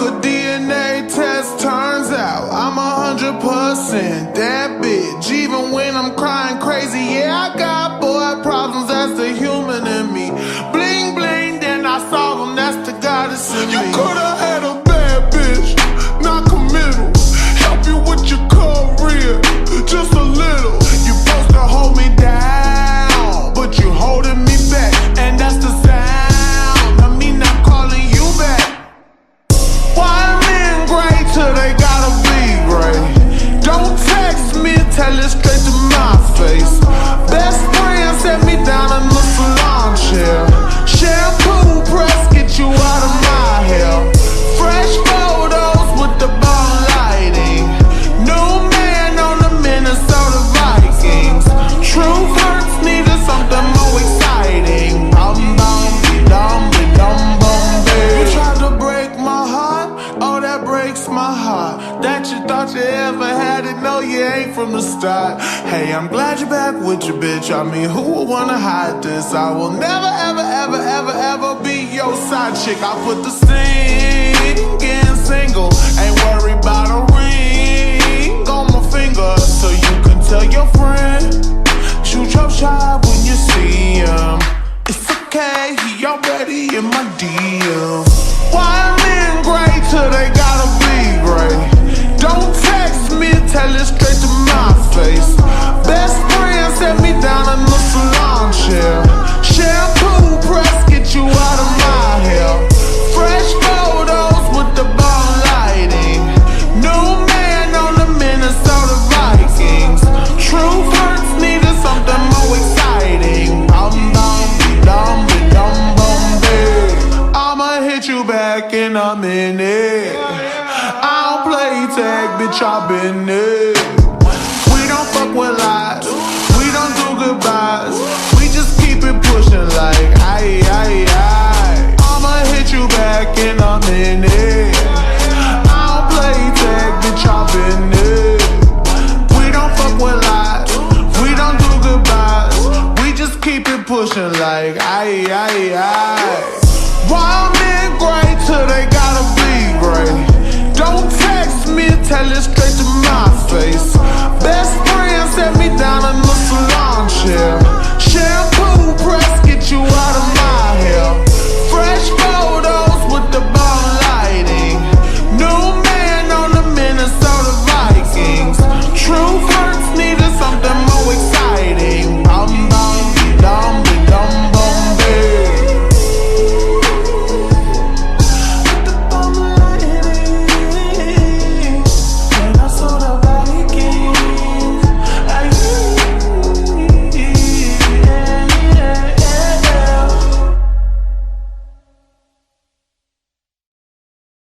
a DNA test, turns out I'm 100% that bitch. Even when I'm crying crazy, yeah, I got boy problems, that's the human in me. Bling bling, then I solve them, that's the goddess in me. You could've had a bad bitch, not committal. Help you with your career, just a little. You supposed to hold me down, but you holding me back, and that's the sound of me not calling you back. Why men great till they gotta be great? Don't text me, tell it straight to my face. Best friend set me down in the salon chair. Shampoo press, get you out of my hair. Fresh photos with the ball lighting. New man on the Minnesota Vikings. Truth hurts, needed something more exciting. Bum bum dum dum bum baby. You tried to break my heart, oh that breaks my heart. That you thought you ever had it, no you ain't from the start. Hey, I'm glad you're back with your bitch. I mean, who would wanna hide this? I will never ever ever ever ever be your side chick. I put the singing single, ain't worried about a ring on my finger. So you can tell your friend, shoot your shot when you see him. It's okay, he already in my DM. Why men great till they gotta be great? Don't text me, tell it straight to my face. Best friend set me down in the salon chair. Shampoo press, get you out of my hair. Fresh photos with the ball lighting. New man on the Minnesota Vikings. Truth hurts, needed something more exciting. Bum bum dum dum bum babe. I'ma hit you back in a minute. I don't play tag, bitch, I been it. We don't fuck with lies, we don't do goodbyes. We just keep it pushing like aye, aye, aye. I'ma hit you back in a minute.